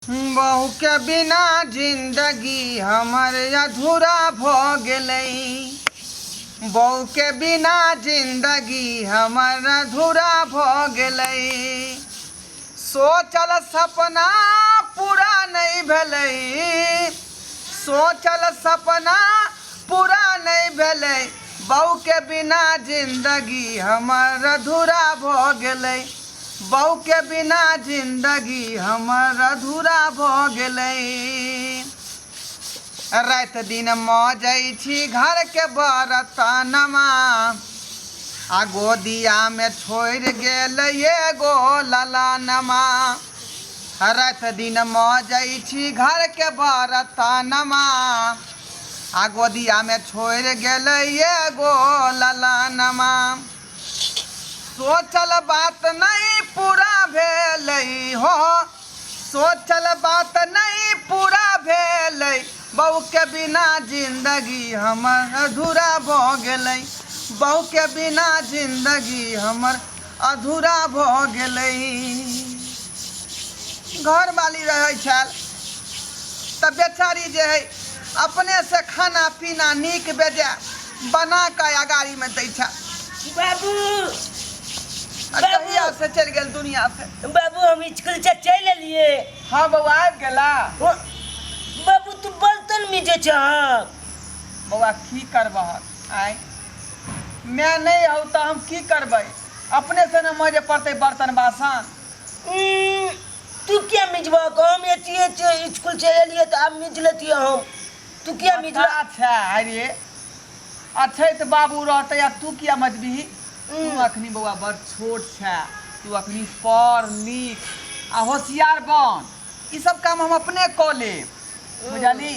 बहू के बिना जिंदगी हमर अधूरा भ गेलै। बहू के बिना जिंदगी हमर अधूरा भ गेलै। सोचल सपना पूरा नहीं भेलै। सोचल सपना पूरा नहीं भेलै। बहू के बिना जिंदगी हमर अधूरा भ गेलै। बहू के बिना जिंदगी हमर अधूरा भ गेलै। रात दिन मौजै छी घर के बरतनमा। आ गोदिया में छोड़ गेल एगो ललनमा। रात दिन मौजै छी घर के बरतनमा। आ गोदिया में छोड़ गेल एगो ललनमा। सोचल बात नहीं पूरा भेलै हो। सोचल बात नहीं पूरा भेलै। बहू के बिना जिंदगी हमर अधूरा भ गेलै। बहू के बिना जिंदगी हमर अधूरा भ गेलै। घर वाली रहै छल तऽ बेचारी जे है अपने से खाना पीना नीक बेजाय बना के अगाड़ी में दै छल। बाबू कहिया से चल गेल दुनिया से। बाबू हम स्कूल से चल एलिए। हाँ बउआ आबि गेला। बाबू तू बर्तन मिजे छ। बउआ की करबह आय मैं नहीं हूँ तो हम की करबै। अपने से न मजे पड़ते बर्तन बासन। तू क्या मिजबा हम एतिए स्कूल से एलिए तो अब मिज लेती हम। तू क्या मिजबा। अच्छा अरे अच्छा तो बाबू रहते या तू क्या मजबी। तू अखनी बउआ बड़ छोट छै। तू अखनी पढ़ लिख आ होशियार बन। ई सब काम हम अपने कऽ लेब बुझली।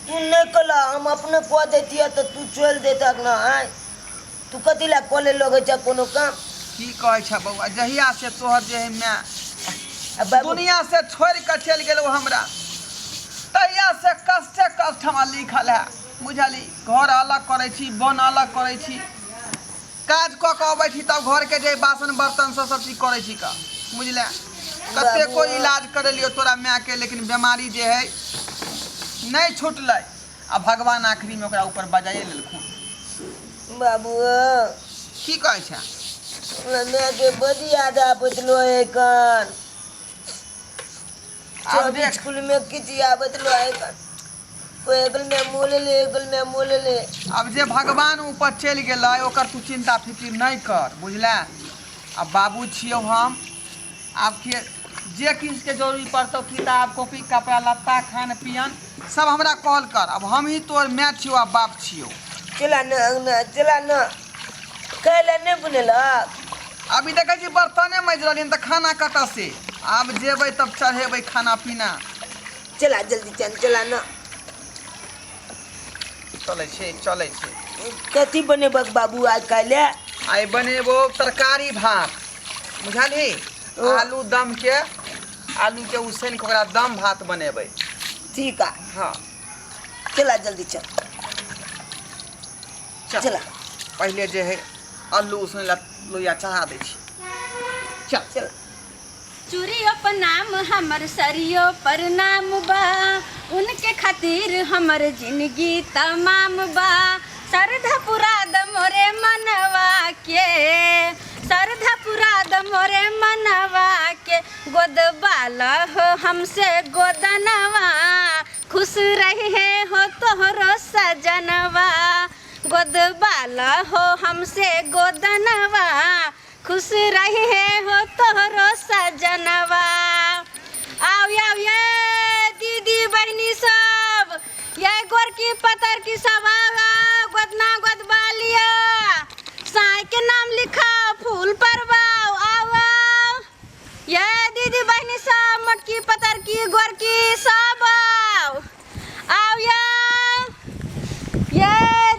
तू नहीं कला हम अपने कह देती तो तू चल देता ना। आय तू कथी ला कॉले लगे छ कोनो काम। की कहै छ बउआ जहिया से तोहर जे है मैं दुनिया से छोड़ के चल गेलो हमरा तहिया से कष्टे कष्ट हमरा लिखल है बुझली। घर अलग करे छी बन अलग करे छी। काज कऽ के अबै छी तब घर के जे बासन बर्तन सब चीज करे छी का बुझले। कते कोई इलाज करे लियो तोरा माय के लेकिन बीमारी जे है नहीं छूटलै। आ भगवान आखिरी में ओकरा ऊपर बजाए लेलखुन। बाबू की कहै छ। मैं के बड़ी याद आबतलो एकन। अब स्कूल में किछि आबतलो एकन। एगल में मोले ले एगल में मोले ले। अब जे भगवान ऊपर चल गेलै ओकर तू चिंता फिक्र नहीं कर बुझले। अब बाबू छियौ हम। आब के जे किस के जरूरी पड़तौ किताब कॉपी कपड़ा लत्ता खान पियन सब हमरा कॉल कर। अब हम ही तोर माय छियौ आ बाप छियौ। चला न चला न कैला नहीं बुनेलक। अभी देखै छी बर्तने मज रहलियन तऽ खाना कतऽ से। आब जेबै तब चढ़ेबै खाना पीना। चला जल्दी चल चला न। चलै छै चलै छै। कथी बनेबक बाबू आज काल्हि। आइ बनेबो तरकारी भात बुझली। आलू दम के आलू के उसैन के ओकरा दम भात बनेबै। ठीक है हाँ चला जल्दी चल। चला पहले जे है आलू उसैन ला लोहिया चढ़ा दै छी। चल चल। चूड़ियों पर नाम हमर सरियो पर नाम बा। उनके खातिर हमर जिंदगी तमाम बा। श्रद्धा पुरा द मोरे मनवा के। श्रद्धा पुरा द मोरे मनवा के। गोद बाला हो हमसे गोदनवा। खुश रहे हो तोहरो सजनवा। गोद बाला हो हमसे गोदनवा। खुश रहे हो तोहरो सजनवा। आओ ये दीदी बहनी सब ये गोरकी पतर की सब आओ गोदना गोदबा लिया। साई के नाम लिखा फूल पर बाओ आओ। ये दीदी बहनी सब मोटकी पतर की गोरकी सब आओ ये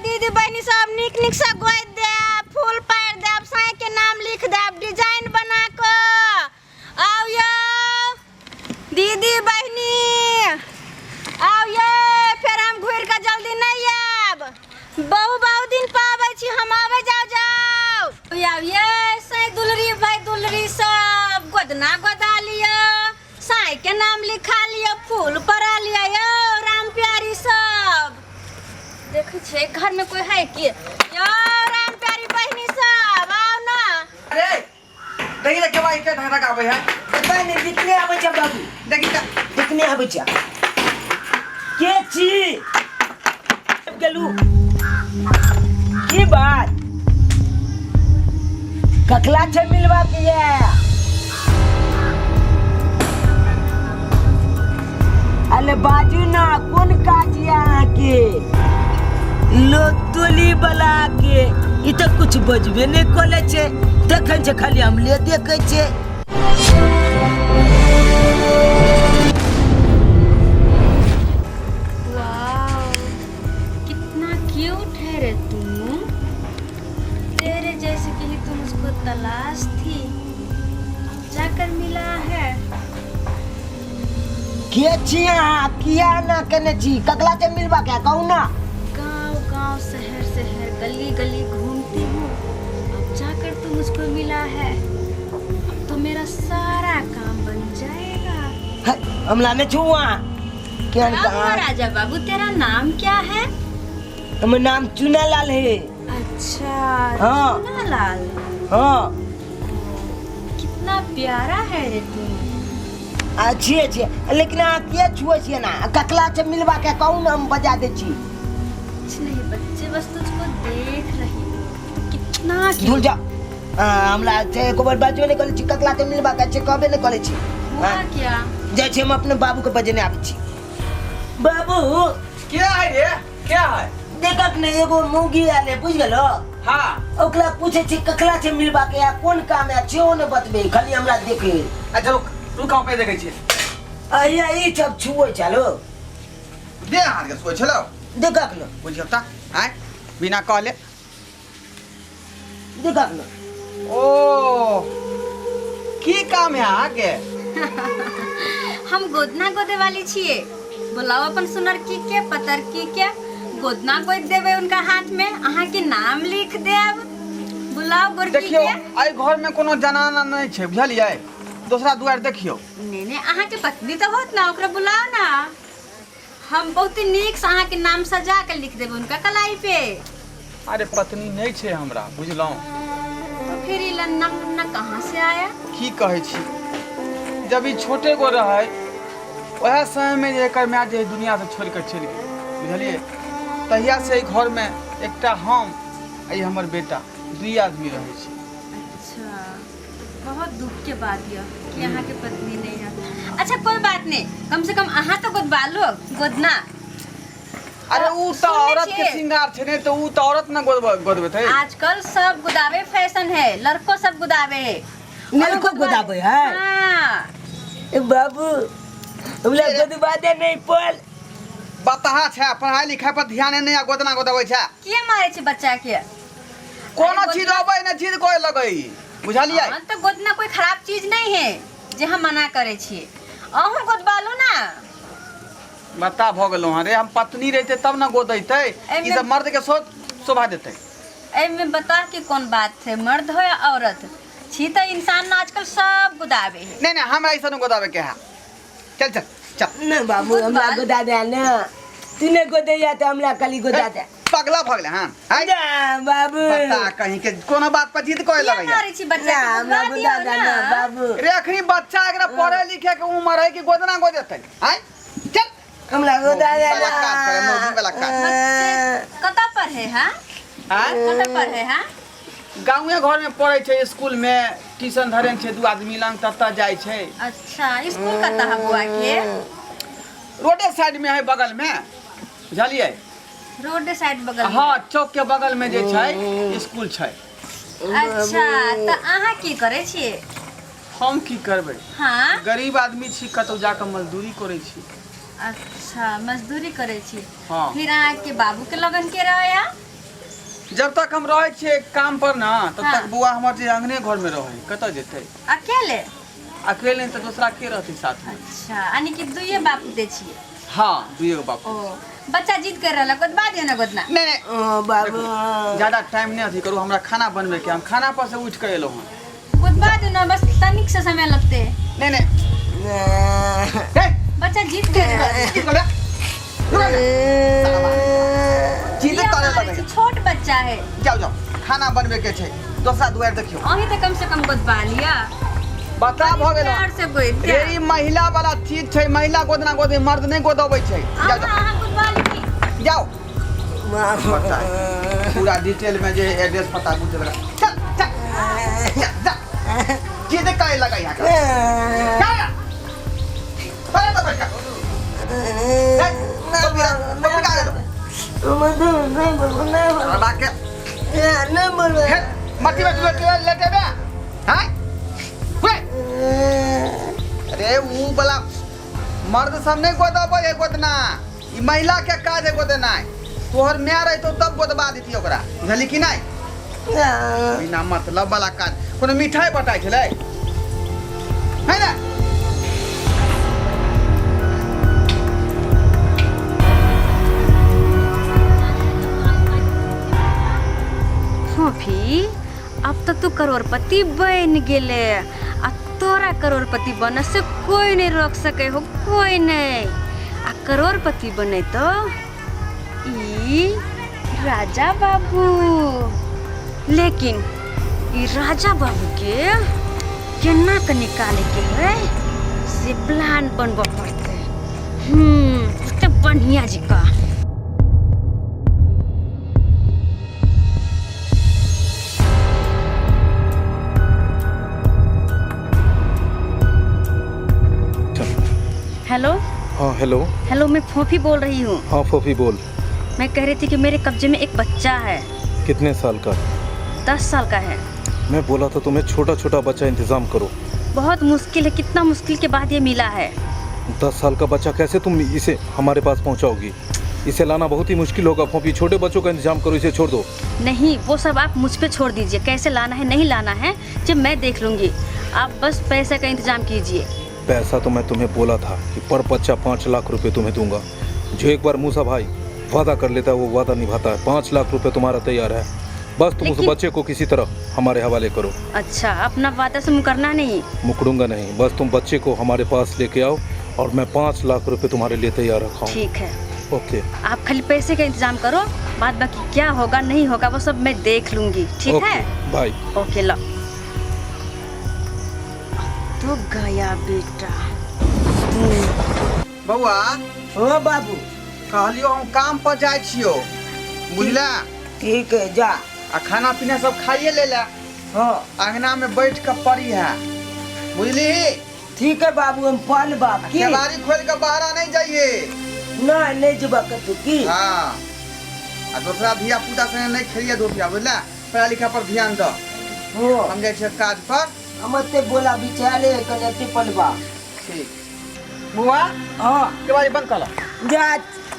दीदी बहनी सब निक निक से गोद दे फूल पार दे साई के नाम लिख दे डिजाइन बना के आओ ये दीदी बहनी आओ ये फिर हम घूर के जल्दी नहीं आब। बहुत दिन पावे छी हम आवे जाओ जाओ ये साई दुलरी भाई दुलरी सब गोदना गोदा लिया साई के नाम लिखा लिया। कोई है कि यार राम प्यारी बहनी सब आओ ना। अरे देखी रे केवा इके ढाका गावे है बहनी दिखने आबै छ बाबू, देखी का दिखने आबै छ के छी गेलू की बात ककला छे मिलवा के ये अले बाजू ना कोन काज यहाँ के लोतुली बला के ई तो कुछ बजबे नहीं कोले छे देखै छे खाली हमले देखै छे। वाओ कितना क्यूट है रे तू, तेरे जैसे की ही तुम उसको तलाश थी, जाकर मिला है। के छी यहाँ किया ना कने छी ककला से मिलवा क्या कहूँ ना। गांव गांव शहर शहर गली गली घूमती हूँ, अब जाकर तुम मुझको मिला है, अब तो मेरा सारा काम बन जाएगा। हमला में छुआ क्या हाँ, राजा बाबू तेरा नाम क्या है? हमर नाम चुनालाल है। अच्छा हाँ। चुनालाल, हाँ कितना प्यारा है रे तू। अच्छी अच्छी लेकिन आ के छुए छी ना ककला से मिलवा के कहूँ ना हम बजा दे छी। कुछ नहीं बच्चे बस तुझको देख रही हूँ, कितना भूल जा हमला से एक बार बाजो नहीं करे छी ककला से मिलवा के छी कबे नहीं करे छी। हुआ क्या? जैसे हम अपने बाबू के बजने आवे छी। बाबू क्या है रे क्या है देखक ने एगो मुगी आले बुझ गेलो। हां ओकरा पूछे छी ककला से मिलवा के कौन काम है छो ने बतबे खाली हमरा देख ले। अच्छा रुक कहां पे देखै छी आइया ई सब छुए चलो दे हाथ के सोच लो देखक न बुझियो ता हैं बिना कहले देखक न ओ की काम है आगे हम गोदना गोदे वाली छिए, बुलाओ अपन सुनर की के पतर की के गोदना गोद देवे उनका हाथ में, अहाँ के नाम लिख देब, बुलाओ गोरकी देखियो के। आई घर में कोनो जनाना नहीं छे बुझलिए, दूसरा दुआर देखियो नेने अहाँ के पत्नी तो होत ना, ओकरा बुलाओ ना, हम बहुत नीक से अहाँ के नाम सजा के लिख देब उनका कलाई पे। अरे पत्नी नहीं छे हमरा बुझलौ, तो फिर ई लन्ना मुन्ना कहाँ से आया? की कहै छी जब ई छोटे गो रहे वह समय में जे एकर माय जे दुनिया से छोड़ कर चलि गेल बुझलिए, तहिया से घर में एकटा हम आ हमर बेटा दुई आदमी रहे छी। अच्छा बहुत दुख के बात यह कि यहाँ के पत्नी नहीं है। अच्छा कोई बात नहीं, कम से कम अहाँ तो गोदबा लो गोदना। अरे ऊ तो सुनने औरत के छिए। श्रृंगार छे ने, तो ऊ तो औरत न गोदबे थे। आजकल सब गुदावे फैशन है, लड़को सब गुदावे। लड़को गुदावे है? हाँ। ए बाबू हमला गोदबा दे नहीं पल बताहा छे पढ़ाई लिखाई पर ध्यान नहीं, गोदना गोदबै छे के मारे छे बच्चा के? कोनो चीज अबै न चीज कोई लगई बुझलिए। हाँ, तो गोदना कोई खराब चीज नहीं है जे हम मना करे छिए, अहूँ गोदबा लो ना। बता भ गेलो रे, हम पत्नी रहते तब न गोदैते, ई सब मर्द के शोभा देते। एमे बता के कौन बात है, मर्द हो या औरत छी तो इंसान ना आजकल सब गुदावे है। नहीं नहीं हमरा ऐसा न गोदावे के है। चल चल चल न बाबू हमला गोदा दे ना, तूने गोदैया तो हमला कली गोदा दे। पगला भगले हां आई जा बाबू बता कहीं के कोनो बात पर जिद कोई क्या लगैया। मारे छी बच्चा के? हमला गुदबा गोदा दियो दे ना ना। बाबू रे अखनी बच्चा एकरा पढ़े लिखे के उम्र है कि गोदना गोदेते आई चल हमला गोदा दे वाला काज करे, मोदी वाला काज। बच्चे कता पर है हां? आई कता पर है हां? गांवे घर में पढ़े छे, स्कूल में ट्यूशन धरे छे, दू आदमी लंग तत्ता जाय छे। अच्छा स्कूल कता है बुआ के? रोडे साइड में है बगल में बुझलिए। रोड साइड बगल में? हाँ चौक के बगल में जे छै स्कूल छै। अच्छा तो अहाँ की करे छिए? हम की करबै, हाँ गरीब आदमी छी, कतौ जाके मजदूरी करै छी। अच्छा मजदूरी करे छी। हाँ फिर अहाँ के बाबू के लगन के रहया? जब तक हम रहे छिए काम पर ना तब हाँ। तक बुआ हमर जे अंगने घर में रहे, कतऽ जेतै अकेले? अकेले तो दूसरा के रहते साथ में। अच्छा यानी कि दुइये बापू दे छिए? हाँ दुइये गो बाप। ओ बच्चा जिद कर रहा गोदबा दियो ना गोदना। नहीं नहीं ओ बाबू ज्यादा टाइम नहीं अथी करू, हमरा खाना बनबे के, हम खाना पर से उठ के एलो हन। गोदबा दियो ना, बस तनिक से समय लगते है। नहीं नहीं हे बच्चा जिद कर रहा है। की करे चीज ये करे हमारे लगे से छोट बच्चा है। जाओ जाओ खाना बनबे के छै दोसरा दुआर देखियो अहीं तो कम से कम गोदबा लिया। बता भ गेल प्यार से गोद रे ई महिला वाला चीज छै महिला गोदना गोदे मर्द नहीं गोदबै छै जाओ जाओ अहाँ गोदबा ली। जाओ बता पूरा डिटेल में जे एड्रेस पता पूछ लगा चल चल जा ये देख काहे लगा यहां का क्या परे तो बैठ मट्टी में लेटे बे हाय अरे वो वाला मर्द सब नहीं गोदबै है गोदना ई महिला के काज है गोदना तोहर मैं रही तो तब गोदबा देती ओकरा बुझली कि नहीं बिना मतलब वाला काज कोनो मिठाई बटाई छलै है ना फोफी अब तो तू करोड़पति बन गेले आ तोरा करोड़पति बन से कोई नहीं रोक सके हो कोई नहीं आ करोड़पति बने तो ई राजा बाबू लेकिन ई राजा बाबू के केना के निकाले के है से प्लान बनबो पड़ते तो बढ़िया जी का हेलो। हाँ हेलो। हेलो मैं फोफी बोल रही हूँ। हाँ फोफी बोल। मैं कह रही थी कि मेरे कब्जे में एक बच्चा है। कितने साल का? 10 साल का है। मैं बोला था तुम्हें छोटा छोटा बच्चा इंतजाम करो। बहुत मुश्किल है कितना मुश्किल के बाद ये मिला है। 10 साल का बच्चा कैसे तुम इसे हमारे पास पहुँचाओगी? इसे लाना बहुत ही मुश्किल होगा फोफी छोटे बच्चों का इंतजाम करो इसे छोड़ दो। नहीं वो सब आप मुझ पे छोड़ दीजिए कैसे लाना है नहीं लाना है जब मैं देख लूँगी आप बस पैसे का इंतजाम कीजिए। पैसा तो मैं तुम्हें बोला था कि पर बच्चा 5 लाख रुपए तुम्हें दूंगा। जो एक बार मूसा भाई वादा कर लेता है वो वादा निभाता है। 5 लाख रुपए तुम्हारा तैयार है बस तुम उस बच्चे को किसी तरह हमारे हवाले करो। अच्छा अपना वादा से मुकरना नहीं? मुकरूंगा नहीं बस तुम बच्चे को हमारे पास लेके आओ और मैं 5 लाख रुपए तुम्हारे लिए तैयार रखा हूँ। ठीक है ओके। आप खाली पैसे का इंतजाम करो बाद बाकी क्या होगा नहीं होगा वो सब मैं देख लूँगी ठीक है? बाय। ओके लो तो गया बेटा। बउआ हाँ बाबू कहलियो हम काम पर जाय छियो बुझला? ठीक है जा। आ खाना पीना सब खाइए ले ला। हाँ अंगना में बैठ कर पड़ी है बुझली? ठीक है बाबू हम पल बाप की केवाड़ी खोल के बाहर नहीं जाइए। नहीं जबा कतु की। हाँ आ दूसरा धिया पुता से नहीं खेलिए धोपिया बुझला? पढ़ा लिखा पर ध्यान दो हो समझे छे काज पर। हमते बोला बिचारे कने पलवा। ठीक बुआ हाँ केवाड़ी बंद कर लो। जा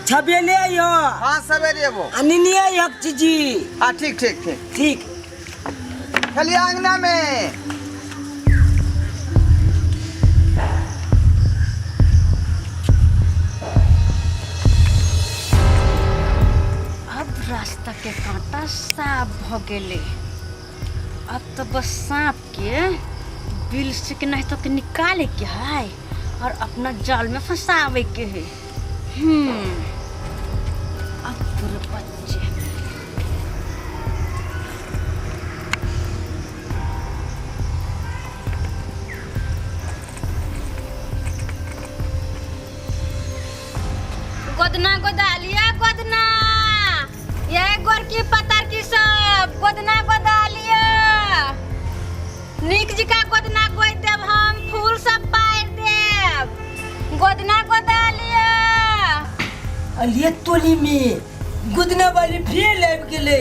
छबेले यो। हाँ सवेरे वो अनिनिया एक चीजी। हाँ ठीक ठीक ठीक ठीक चलिए अंगना में। अब रास्ता के कांटा साफ भ गेले अब तो बस सांप के बिल से के नहीं तो के निकाले के है और अपना जाल में फंसावे के है। अब पूरे बच्चे गोदना गोदालिया गोदना ये गोरकी पतर की सब गोदना गोदालिया निक जी का गोदना गोद देव हम फूल सब पार देव गोदना गोदालिया। अलिए टोली में गुदना वाली फिर लग गेले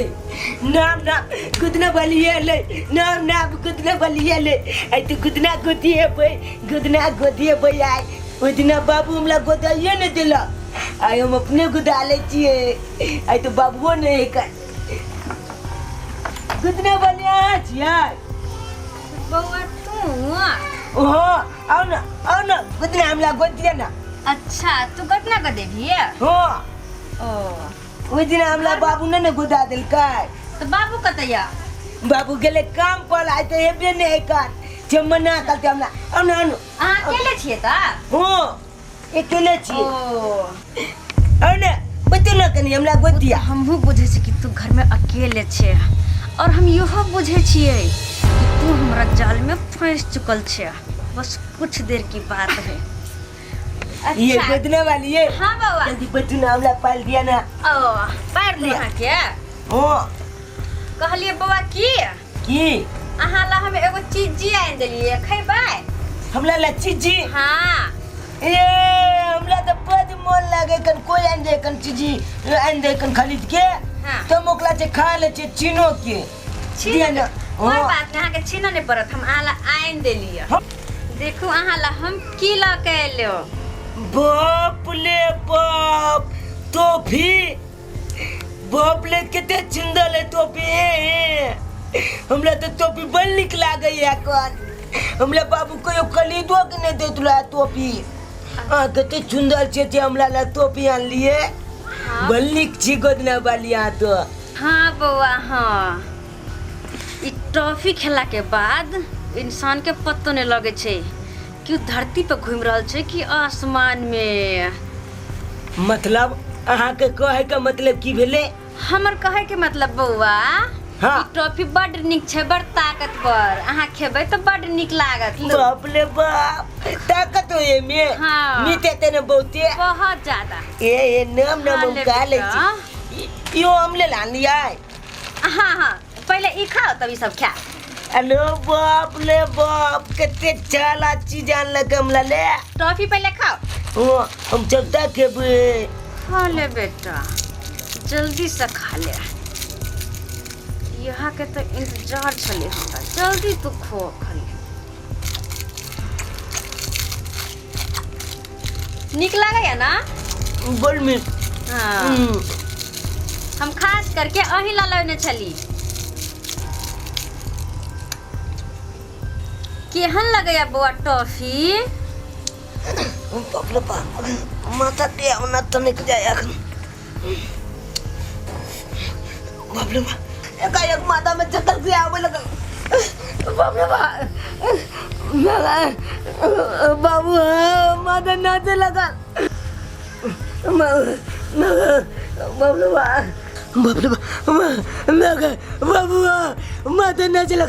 नाम ना गुदना वाली है ले नाम ना गुदना वाली है ले आई तो गुदना गोदी है भाई आई गुदना बाबू हमला गोदाइए न दिला आई हम अपने गुदा ले छिए आई तो बाबूओ नहीं कर गुदना वाली आ छिए बउआ तू आओ ना गुदना हमला गोदिया ना। अच्छा तू गोदना को देवी है? हाँ ओ ओइ दिन हमला बाबू ने गुदा दिल काय तो बाबू कतैया? बाबू गेले काम पर आइ त हेबे नहीं कर जमना करते हमला अनु अहाँ अकेले छिए त? हो अकेले छी ओ अने बतो ना कनी हमरा गोतिया हमहू बुझे छी कि तू घर में अकेले छे और हम यहो बुझे छिए कि तू हमरा जाल में फंस चुकल छे। बस कुछ देर की बात है। ये गोदना वाली है। हाँ बाबा जल्दी बतो ना हमरा पाल दिया ना। ओ पार लिया के ओ कहलिए बाबा की अहाँ ला हम एगो चीज जी आन देलिए खैबै हमरा लच्छी जी। हाँ ए हमरा तो बड़ मन लागे कन कोई आन दे कन चीजी आन दे कन खरीद के हाँ। तो मोकला से खा ले छे चिनो के दिया ना। कोई बात नहीं, अहाँ के छीना नहीं पड़त, हम अहाँ ला आन देलिए। देखू अहाँ ला हम की ला के एलो। बाप ले बाप टोपी बाप ले कितने सुंदर है टोपी। हमरा तो टोपी बड़ निक लागे है कन हमरा बाबू को खरीदो के नहीं देतला टोपी। कितने सुंदर छे हमरा ला टोपी आन लिए। हाँ। बड़ निक छी गोदना वाली आ तो। हाँ बउआ हाँ, ई टॉफी खेला के बाद इंसान के पतो नहीं लगे छे कि धरती पे घूम रहल छे कि आसमान में। मतलब अहाँ के कहे का मतलब की भेले? हमर कहे के मतलब बउआ हाँ। ई टॉफी बड़ निक छे, बड़ ताकतवर। अहाँ खेबै तो बड़ निक लागत। लो। बाप ले बाप ताकत हो ये में। हाँ। मीठे तेने बहुते बहुत ज्यादा। ए नाम नाम हाँ, हम ले का ले बेटा। छी यो हमले लान लिया है। हाँ हाँ पहले ई खाओ तभी सब खा। हेलो बाप ले बाप कितने चाला चीज आन लगे हमला ले। टॉफी पहले खाओ। ओ हम चलता खेबे। खा ले बेटा, जल्दी से खा ले। यहाँ के तो इंतजार चले हमरा, जल्दी तू खो खाली। निक लागैया ना? बोल में हाँ। हम खास करके अही ला लेने छली। केहन लगैया बउआ टॉफी? बाप ले बाप माथा दे ना तो निक जाए अखन। बाप ले बाप एक माथा में चक्कर से आवे लगा। बाप रे बाबू माथा नाचे लगा। बाप रे बाबू माथा नाचे लगा।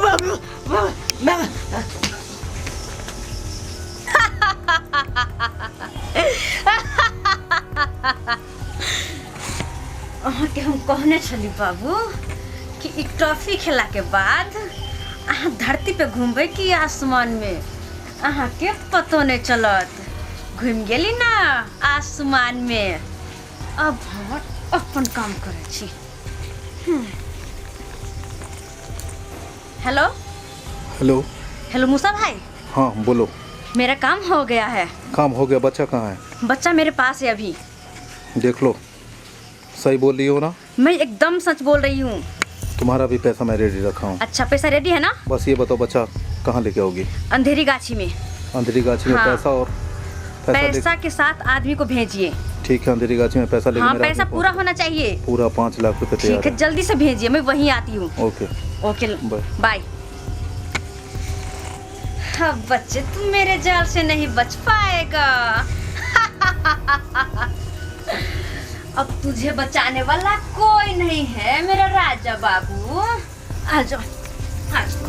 बाप रे अहाँ के हम कहने छली बाबू कि ई टॉफी खेला के बाद अहाँ धरती पे घूमबै कि आसमान में अहाँ के पतो नहीं चलत। घूम गेली ना आसमान में। अब हम अपन काम करे छी। हेलो हेलो हेलो मूसा भाई, हाँ बोलो। मेरा काम हो गया है। काम हो गया? बच्चा कहाँ है? बच्चा मेरे पास है अभी। देख लो, सही बोल रही हो ना? मैं एकदम सच बोल रही हूँ। तुम्हारा भी पैसा मैं रेडी रखा हूँ। अच्छा पैसा रेडी है ना? बस ये बताओ बच्चा कहाँ लेके आओगी? अंधेरी गाछी में। अंधेरी गाछी में? हाँ। पैसा और पैसा के साथ आदमी को भेजिए। ठीक है, अंधेरी गाछी में पैसा लेके हाँ मेरा पैसा आदमी पूरा पहुंच- होना चाहिए। पूरा 5 लाख रुपए तैयार ठीक है है। जल्दी से भेजिए, मैं वहीं आती हूँ। Okay okay bye. बाय। अब बच्चे तुम मेरे जाल से नहीं बच पाएगा। अब तुझे बचाने वाला कोई नहीं है मेरा राजा बाबू। आ जाओ आ जाओ।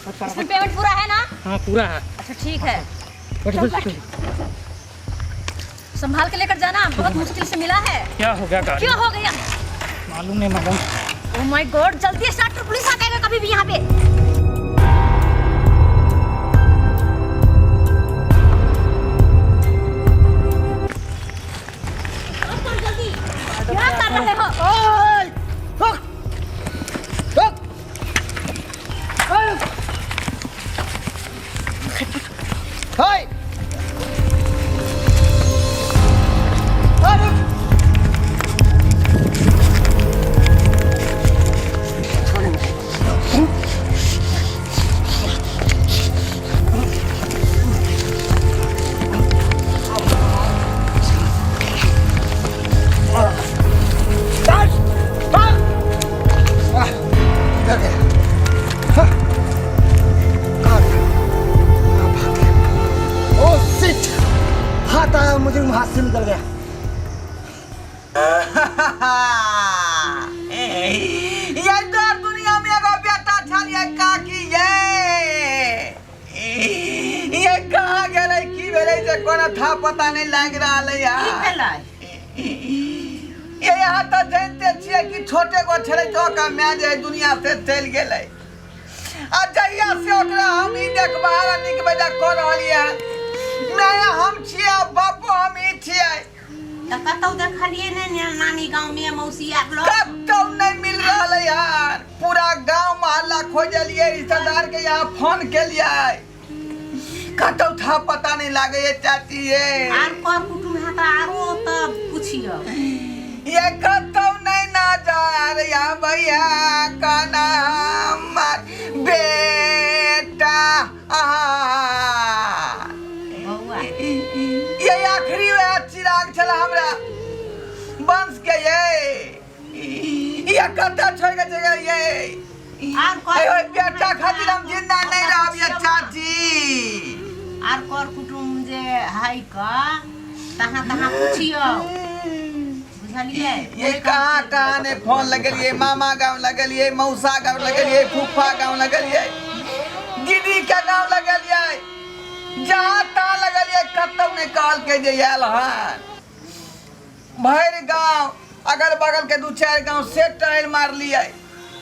इसमें पेमेंट पूरा है ना? हाँ पूरा है। अच्छा ठीक है, चल बैठ। संभाल के लेकर जाना, बहुत मुश्किल से मिला है। क्या हो गया गाड़ी? क्या हो गया? मालूम नहीं मैडम। ओह माय गॉड, जल्दी स्टार्ट कर, पुलिस आ जाएगा कभी भी यहाँ पे। क्या कर रहे हो? हाथ आया, मुझे हाथ से निकल गया। ये तो दुनिया में एगो बेटा छल ये काकी ये कहाँ गेलै की भेलै से कोनो था पता नहीं लाग रहल है यार। ये यहाँ तो जानते छियै कि छोटे गो छलै तो का मैं जे दुनिया से चल गेलै आ जहिया से ओकरा हम ही देखभाल निक बजा कर रहलियै मैं हम छियै बापू हम ही छियै। कतौ देखलिए ने नानी गांव में मौसी आर लोग कतौ नहीं मिल रहा है यार। पूरा गांव मोहल्ला खोजलिए, रिश्तेदार के यहाँ फोन के लिए कतौ था पता नहीं लागे ये चाची ये आर पर कुटुम है त आरो त पूछियो ये कतौ नहीं ना जा रहा भैया का नाम बेटा बउआ ये आखिरी वह चिराग चला हमरा बंश के ये कत्ता छोड़ के चले ये आर अयो कर बेटा खातिर हम जिंदा नहीं रहब ये चाची। आर कर कुटुम जे हाय का तहां पूछियो बुझलिए। ये कहाँ ने फोन लगलिए, मामा गांव लगलिए, मौसा गांव लगलिए, फूफा गांव लगलिए, दीदी के गांव लगलिए, जहाँ तहाँ लगलिए कतौ ने कहल के जे आयल हन भैर गांव अगल बगल के दू चार गांव से टहल मार लिए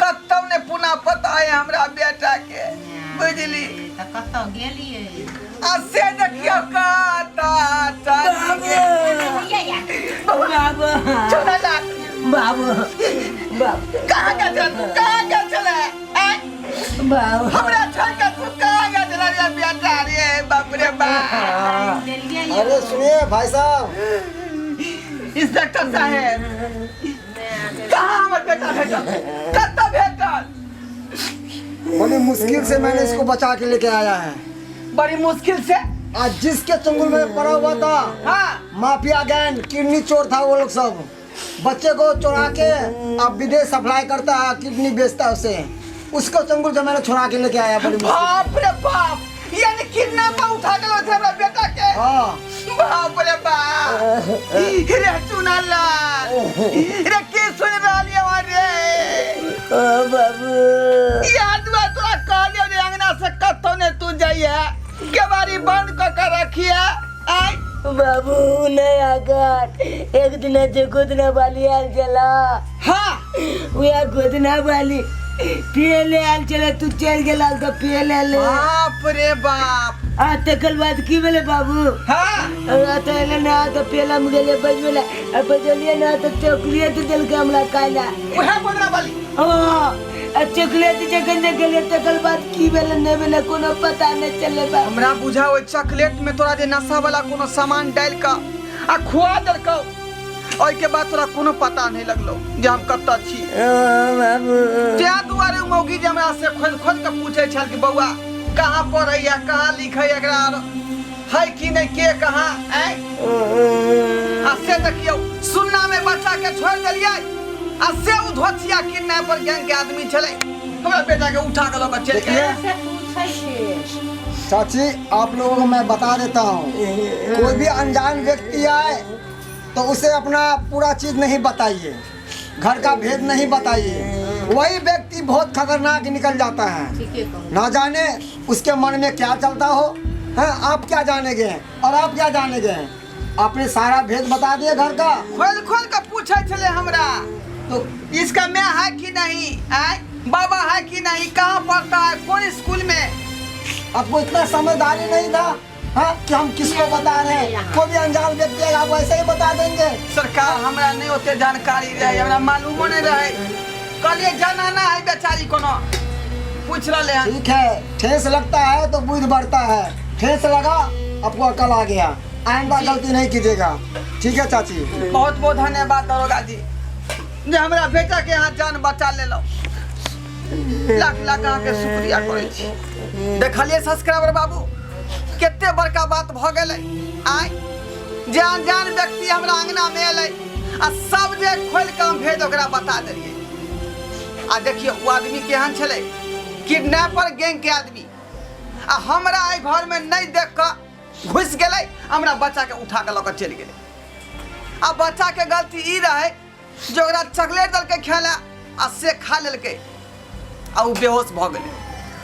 कतौ ने पुनः पता है हमरा बेटा के बुझली। त कतौ गेलिए आ से देखियो कता बाबा चला ला बाबा कहाँ गया चला बाबा हमरा छोड़ के तू कहाँ गया चला रे बेटा रे बाप रे बाप। गेलिए। अरे सुनिए भाई साहब, इंस्पेक्टर साहब कहाँ हमर बेटा भेटल कत्ता भेटल? बड़ी मुश्किल से मैंने इसको बचा के लेके आया है। बड़ी मुश्किल से आज जिसके चंगुल में पड़ा हुआ था हाँ माफिया गैंग, किडनी चोर था वो लोग सब, बच्चे को चुरा के अब विदेश सप्लाई करता है, किडनी बेचता है उसे, उसको चंगुल से मैंने छुड़ा के लेके आया। बड़ी मुश्किल। बाप रे बाप, यानी किडनैपर उठा के थे हमरा बेटा के। हाँ बाप रे बाप रे सुनला रे के सुन रहली हमारे बाबू याद बा तोरा कहलियो रे अंगना से कत्तो ने तू जाइए केवारी बंद कर रखिए आई बाबू नहीं आकर एक दिन जो गोदना वाली आल चला हाँ वो गोदना वाली पियले आल चला तू चल गेला तो पियले ले बाप रे बाप आ तकल बाद की बोले बाबू हाँ तो एले ना तो पेला में गेले बजवेला अब बजलिए ना तो चॉकलेट दिल के हमरा काला वह बोलना वाली चॉकलेट जगन जे गेले तकल बाद की भेले नहीं भेले कोनो पता नहीं चले बा हमरा बुझा ओइ चॉकलेट में तोरा जे नशा वाला कोनो सामान डाल का आ खुआ देलकौ ओइ के बाद तोरा कोनो पता नहीं लगलो जे हम कत्ता छी। बाबू त्या दुआरे मौगी जे हमरा से खोज खोज के पूछे छल कि बौआ कहाँ पढ़ैया कहाँ लिखै एकरा है कि नहीं के कहाँ है आ से देखियो सुन्ना में बच्चा के छोड़ देलिए आ से उ धोतिया किडनैपर गैंग के आदमी छले हमरा बेटा के उठा के लग चल गए। से पूछै छी चाची, आप लोगों को मैं बता देता हूँ, कोई भी अनजान व्यक्ति आए तो उसे अपना पूरा चीज नहीं बताइए, घर का भेद नहीं बताइए, वही व्यक्ति बहुत खतरनाक निकल जाता है। ठीक है कहूँ। ना जाने उसके मन में क्या चलता हो, हैं? आप क्या जानेंगे और आप क्या जानेंगे? आपने सारा भेद बता दिया घर का। खोल खोल के पूछे चले हमरा तो इसका मैं है कि नहीं है, बाबा है कि नहीं, कहाँ पढ़ता है, कौन स्कूल में। आपको इतना समझदारी नहीं था, हाँ, कि हम किसको बता रहे हैं। कोई भी अनजान व्यक्ति है आप वैसे ही बता देंगे। सरकार हमरा नहीं होते जानकारी रहे, हमरा मालूम नहीं रहे। कल ये जनाना है बेचारी कोनो पूछ रहे हैं। ठीक है, ठेस लगता है तो बुद्धि बढ़ता है। ठेस लगा, आपको अकल आ गया, आइंदा गलती नहीं कीजिएगा। ठीक है चाची। बहुत बहुत धन्यवाद दरोगा जी जे हमरा बेटा के हाथ जान बचा ले लो। लाख लाख अहाँके शुक्रिया करै छी। देखलिए सब्सक्राइबर बाबू केते बड़का बात भ गेलै। आइ जे अनजान व्यक्ति हमरा अंगना में एलै आ सब जे खोल के हम भेज ओकरा बता देलिए। आ देखिए वो आदमी केहन छलै, किडनैपर गैंग के आदमी। आ हमरा एहि घर में नहीं देख के घुस गेलै, हमरा बच्चा के उठा के लऽ के चलि गेलै। आ बच्चा के गलती ई रहे जो ओकरा चॉकलेट दलके खाय आ से खा लेलकै आ उ बेहोश भ गेलै।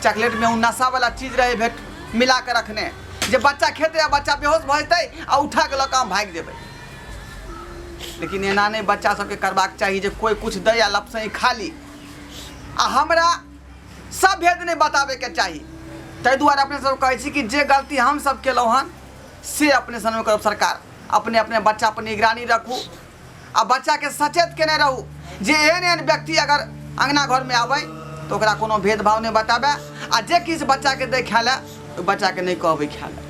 चॉकलेट में उ नशा वाला चीज रहे भेट मिला के रखने, जे बच्चा खेते आ बच्चा बेहोश भ जेतै आ उठा के लऽ के हम भागि जेबै। लेकिन एना नहीं बच्चा सबके करबाक चाही जे कोई कुछ दै आ लपसही खा ली। आ हमरा सब भेद नहीं बताबे के चाही। ताहि दुआरे अपने सब कहै छी कि जे गलती हम सब केलहुँ हन से अपने सन में करब। सरकार अपने अपने बच्चा पर निगरानी रखू आ बच्चा के सचेत केने रहू जे एहन एहन व्यक्ति अगर अंगना घर में आबै तो ओकरा कोनो भेदभाव नहीं बताबे। आ जे किछु बच्चा के दे खाय ले बच्चा के नहीं कहबै खाय ले।